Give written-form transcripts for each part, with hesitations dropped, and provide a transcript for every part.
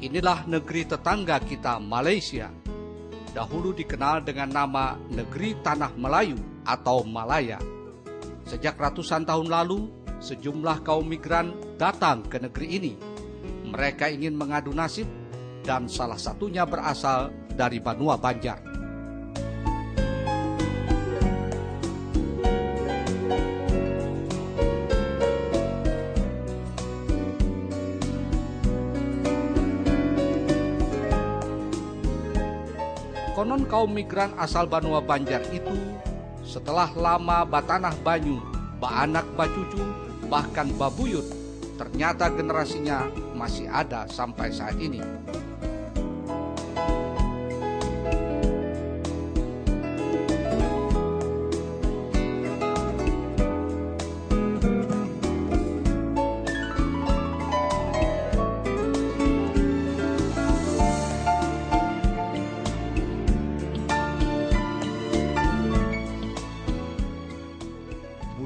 Inilah negeri tetangga kita, Malaysia. Dahulu dikenal dengan nama Negeri Tanah Melayu atau Malaya. Sejak ratusan tahun lalu, sejumlah kaum migran datang ke negeri ini. Mereka ingin mengadu nasib dan salah satunya berasal dari Banua Banjar. Konon kaum migran asal Banua Banjar itu setelah lama batanah banyu, baanak bacucu, bahkan babuyut, ternyata generasinya masih ada sampai saat ini.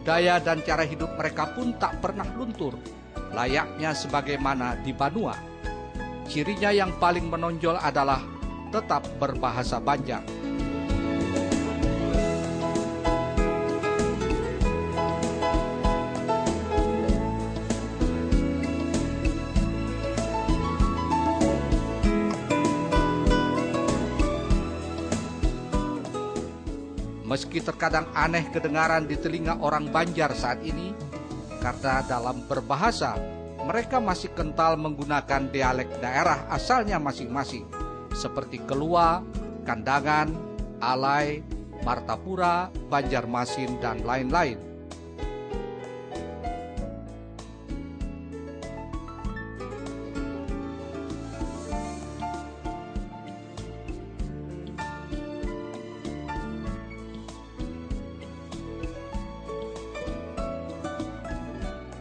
Budaya dan cara hidup mereka pun tak pernah luntur, layaknya sebagaimana di Banua. Cirinya yang paling menonjol adalah tetap berbahasa Banjar. Meski terkadang aneh kedengaran di telinga orang Banjar saat ini, karena dalam berbahasa, mereka masih kental menggunakan dialek daerah asalnya masing-masing, seperti Kelua, Kandangan, Alai, Martapura, Banjarmasin, dan lain-lain.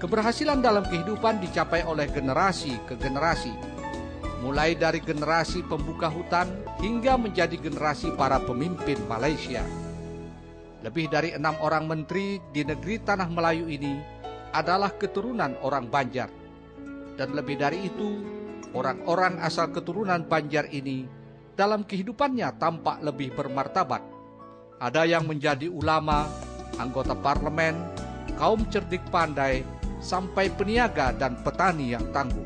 Keberhasilan dalam kehidupan dicapai oleh generasi ke generasi, mulai dari generasi pembuka hutan hingga menjadi generasi para pemimpin Malaysia. Lebih dari 6 orang menteri di negeri Tanah Melayu ini adalah keturunan orang Banjar. Dan lebih dari itu, orang-orang asal keturunan Banjar ini dalam kehidupannya tampak lebih bermartabat. Ada yang menjadi ulama, anggota parlemen, kaum cerdik pandai, sampai peniaga dan petani yang tangguh.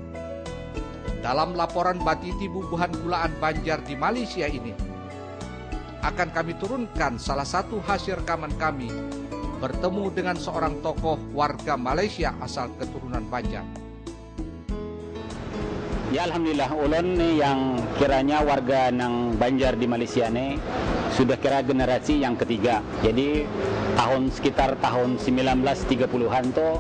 Dalam laporan Batiti Bubuhan Gulaan Banjar di Malaysia ini, akan kami turunkan salah satu hasil rekaman kami bertemu dengan seorang tokoh warga Malaysia asal keturunan Banjar. Ya alhamdulillah, ulun ni yang kiranya warga nang Banjar di Malaysia ni sudah kira generasi yang ketiga. Jadi sekitar tahun 1930-an tu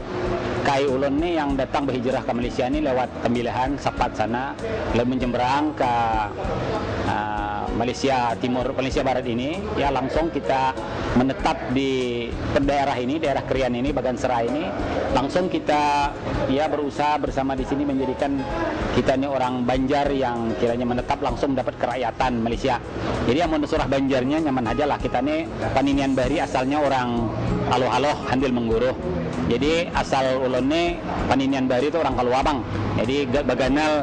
kai ulun ni yang datang berhijrah ke Malaysia ni lewat Tembilahan, Sapat sana, lalu menjemberang ke Malaysia Timur, Malaysia Barat ini, ya langsung kita menetap di daerah ini, daerah Krian ini, Bagan Serai ini, langsung kita ya berusaha bersama di sini menjadikan kita ini orang Banjar yang kiranya menetap langsung mendapat kerakyatan Malaysia. Jadi yang surah Banjarnya nyaman aja lah, kita ini Paninian Bahari asalnya orang Aloh-aloh Handil Mengguruh. Jadi asal ulun ni Paninian Bahari itu orang Kaluabang. Jadi baganal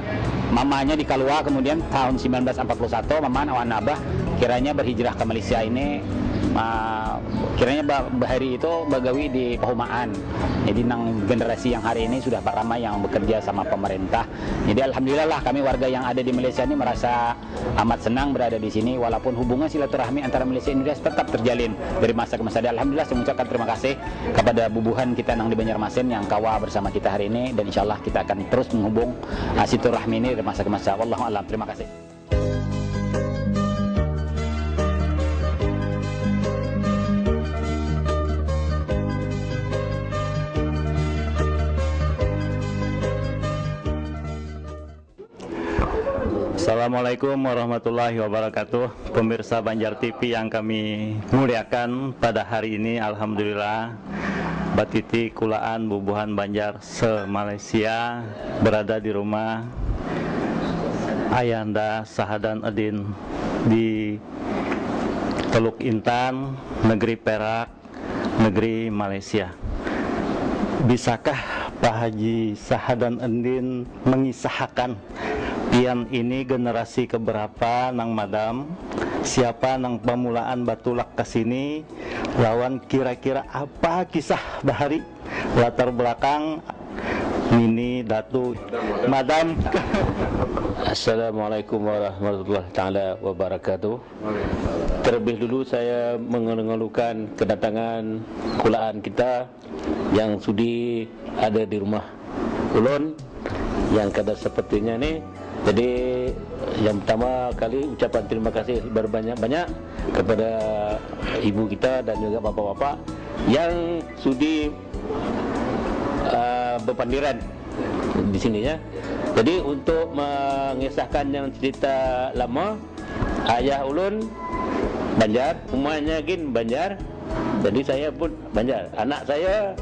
mamanya di Kalua, kemudian tahun 1941 mama awan abah kiranya berhijrah ke Malaysia ini, kiranya Bahari itu bagawi di Pahumaan. Jadi nang generasi yang hari ini sudah ramai yang bekerja sama pemerintah. Jadi alhamdulillah lah kami warga yang ada di Malaysia ini merasa amat senang berada di sini, walaupun hubungan silaturahmi antara Malaysia dan Indonesia tetap terjalin dari masa ke masa. Alhamdulillah saya mengucapkan terima kasih kepada bubuhan kita nang di Banjarmasin yang kawa bersama kita hari ini, dan insyaallah kita akan terus menghubung silaturahmi ini dari masa ke masa. Wallahu a'lam. Terima kasih. Assalamualaikum warahmatullahi wabarakatuh. Pemirsa Banjar TV yang kami muliakan, pada hari ini alhamdulillah Batiti Kulaan Bubuhan Banjar se-Malaysia berada di rumah Ayanda Sahadan Edin di Teluk Intan, negeri Perak, negeri Malaysia. Bisakah Pak Haji Sahadan Edin mengisahkan Pian ini generasi keberapa nang madam? Siapa nang pemulaan batulak ke sini? Lawan kira-kira apa kisah bahari? Latar belakang Mini Datu Madam. Assalamualaikum warahmatullahi taala wabarakatuh. Terlebih dulu saya mengeluhkan kedatangan kulaan kita yang sudi ada di rumah ulun yang kada sepertinya ni. Jadi yang pertama kali ucapan terima kasih berbanyak-banyak kepada ibu kita dan juga bapak-bapak yang sudi berpandiran di sini ya. Jadi untuk mengisahkan yang cerita lama, ayah ulun Banjar, umahnya gin Banjar. Jadi saya pun Banjar. Anak saya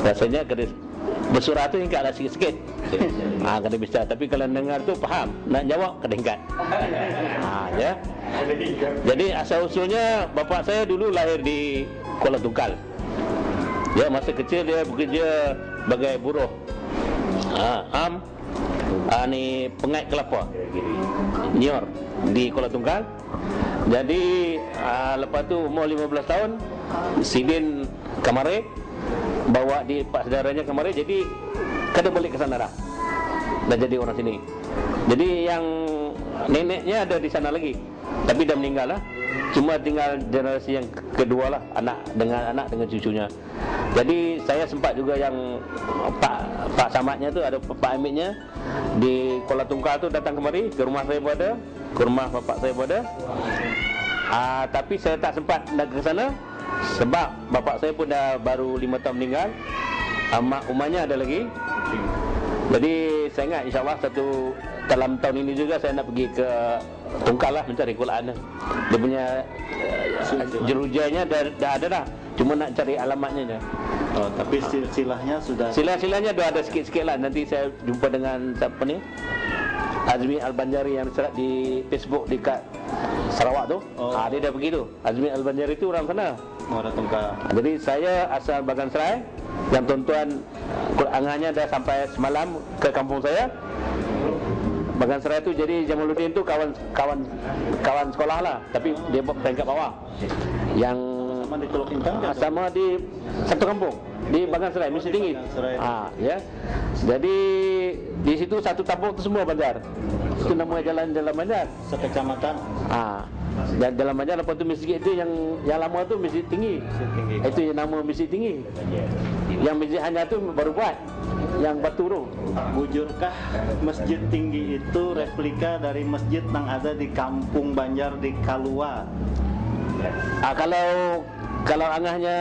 rasanya kena bersurah tu ingkat lah sikit-sikit. Kena bisa. Tapi kalau dengar tu faham, nak jawab kena ingkat. Ya. Jadi asal usulnya bapak saya dulu lahir di Kuala Tungkal. Ya, masa kecil dia bekerja sebagai buruh. Ni pengait kelapa Nior di Kuala Tungkal. Jadi lepas tu umur 15 tahun Sidin Kamare bawa di pak saudaranya Kamare, jadi kada balik ke sana dah. Dah jadi orang sini. Jadi yang neneknya ada di sana lagi, tapi dah meninggal lah. Cuma tinggal generasi yang kedua lah, anak dengan cucunya. Jadi saya sempat juga yang Pak Samadnya tu ada Pak Amitnya di Kuala Tungkal tu datang kemari ke rumah saya berada, ke rumah bapak saya berada. Tapi saya tak sempat nak ke sana sebab bapak saya pun dah baru 5 tahun meninggal. Mak umahnya ada lagi. Jadi saya ingat insyaAllah dalam tahun ini juga saya nak pergi ke Tungkal lah mencari Quran. Dia punya jerujanya dah ada dah. Cuma nak cari alamatnya je. Oh, tapi silsilahnya sudah. Silsilahnya dah ada sikit-sikit lah. Nanti saya jumpa dengan siapa ni, Azmi Al-Banjari yang serat di Facebook dekat Sarawak tu. Dia dah pergi tu. Azmi Al-Banjari tu orang sana. Orang Tungkal. Jadi saya asal Bagan Serai. Yang tuan-tuan Qurannya dah sampai semalam ke kampung saya. Bagan Serai tu, jadi Jamaluddin tu kawan sekolah lah, tapi dia peringkat bawah. Yang Sama di Teluk Intang sama di satu kampung di Bagan Serai, Mesti Tinggi. Ya. Jadi di situ satu kampung tu semua Banjar. Itu namanya jalan Banjar. sekecamatan. Dan dalam Banjar lepas tu masjid itu yang lama tu Masjid Tinggi. Itu yang nama Masjid Tinggi. Yang masjid hanya tu baru buat, yang batu tu. Bujurkah Masjid Tinggi itu replika dari masjid yang ada di Kampung Banjar di Kalua? Kalau angahnya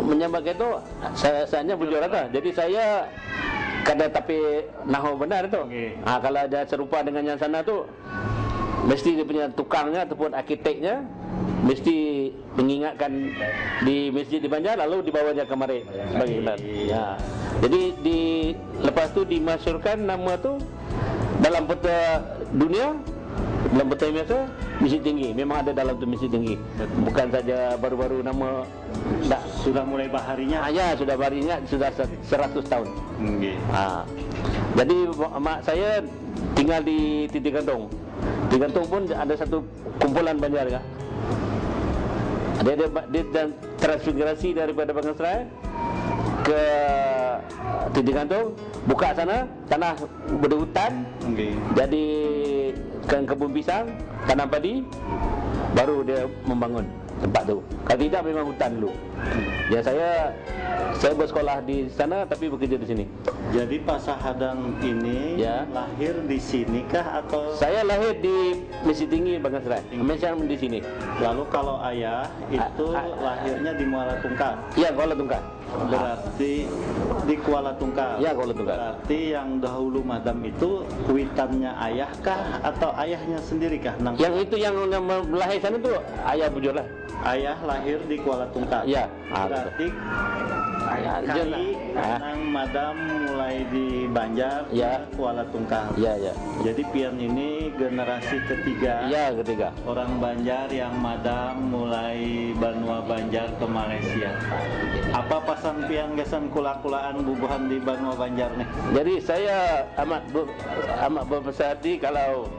menyambat itu, saya bujur ada. Jadi saya kada tapi nahu benar tu. Kalau ada serupa dengan yang sana tu, mesti dia punya tukangnya ataupun arkiteknya mesti mengingatkan di masjid di Banjar, lalu dibawanya kemari sebagai benar. Ya. Jadi lepas tu dimasyhurkan nama tu dalam peta dunia, dalam peta biasa Masjid Tinggi. Memang ada dalam tu Masjid Tinggi. Bukan saja baru-baru nama dah Sudah mulai baharinya. ya, sudah baharinya sudah 100 tahun. Jadi mak saya tinggal di Titik Gantong. Di Gantong pun ada satu kumpulan Banjar kan. Dia transmigrasi daripada Bagan Serai ke Titik Gantong, buka sana tanah berhutan. Jadi kan kebun pisang, tanam padi, baru dia membangun tempat tu. Kalau tidak memang hutan dulu. Ya saya bersekolah di sana tapi bekerja di sini. Jadi Pak Sahadang ini lahir di sini kah atau? Saya lahir di Masjid Tinggi Bagan Serai. Macam di sini. Lalu kalau ayah itu lahirnya di Muara Tungkal. Iya, Kuala Tungkal. Berarti di Kuala Tungkal. Iya, Kuala Tungkal. Berarti yang dahulu madam itu kuitannya ayah kah atau ayahnya sendiri kah? Yang itu yang lahir sana tu ayah bujur lah. ayah lahir di Kuala Tungkal. Ya, Berarti kali Nang Madam mulai di Banjar Ya. ke Kuala Tungkal. Ya. Jadi pian ini generasi ketiga Ya, ketiga. orang Banjar yang Madam mulai Banua Banjar ke Malaysia. Apa pasan pian gesan kula-kulaan bubuhan di Banua Banjar nih? Jadi saya amat berbesar hati kalau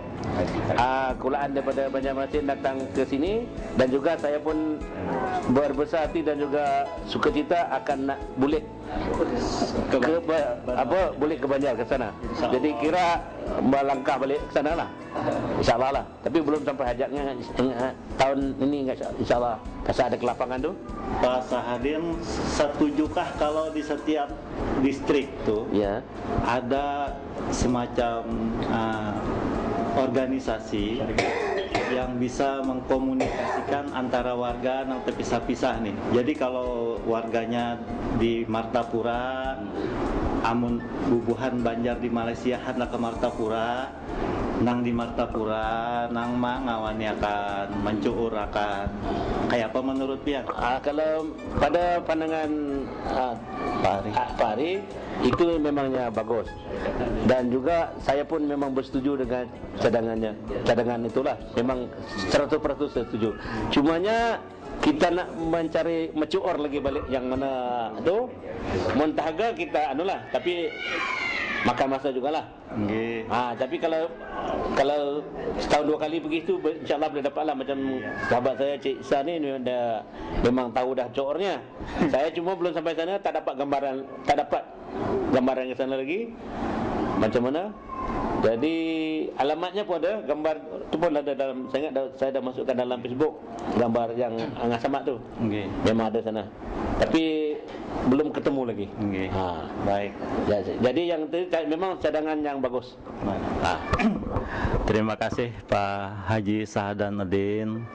kulaan daripada Banjarmasin datang ke sini, dan juga saya pun berbesar hati dan juga sukacita akan nak boleh boleh ke Banjar ke sana. Jadi kira melangkah balik ke sana lah, insyaallah lah. Tapi belum sampai hajatnya tahun ini, insyaallah pasal ada kelapangan tu. Pak Sahadin, setujukah kalau di setiap distrik tuh Ya. ada semacam organisasi yang bisa mengkomunikasikan antara warga yang terpisah-pisah nih. Jadi kalau warganya di Martapura, amun bubuhan Banjar di Malaysia hendak ke Martapura, nang di Martapura, nang ngawani akan mencuur akan. Kayak apa menurut pian? Kalau pada pandangan Pak Ari, itu memangnya bagus, dan juga saya pun memang bersetuju dengan cadangan itulah, memang 100% setuju. Cumanya kita nak mencari mencuur lagi balik yang mana tu, montaga kita anulah, tapi makan masa jugalah. Nggih. Tapi kalau setahun 2 kali begitu, insyaallah boleh dapatlah. Macam sahabat saya Cik Isa ni dia memang tahu dah cuurnya. Saya cuma belum sampai sana, tak dapat gambaran ke sana lagi. Macam mana? Jadi alamatnya pun ada, gambar tu pun ada dalam, saya ingat saya dah masukkan dalam Facebook gambar yang Angah Samad tu. Nggih. Memang ada sana. Tapi belum ketemu lagi. Nggih. Baik. Jadi yang itu memang cadangan yang bagus. Terima kasih Pak Haji Sahadan Udin.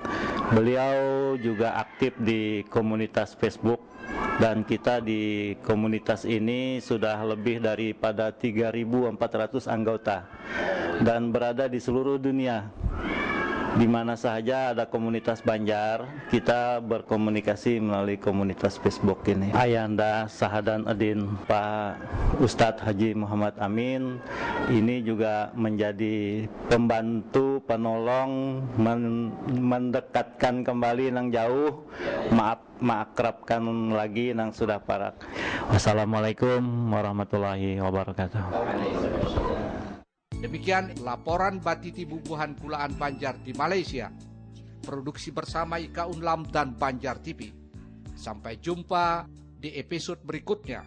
Beliau juga aktif di komunitas Facebook, dan kita di komunitas ini sudah lebih daripada 3.400 anggota dan berada di seluruh dunia. Di mana saja ada komunitas Banjar, kita berkomunikasi melalui komunitas Facebook ini. Ayanda Sahadan Udin, Pak Ustadz Haji Muhammad Amin, ini juga menjadi pembantu, penolong, mendekatkan kembali nang jauh, mengakrabkan lagi nang sudah parak. Wassalamualaikum warahmatullahi wabarakatuh. Demikian laporan Batiti Bubuhan Kulaan Banjar di Malaysia. Produksi bersama Ika Unlam dan Banjar TV. Sampai jumpa di episode berikutnya.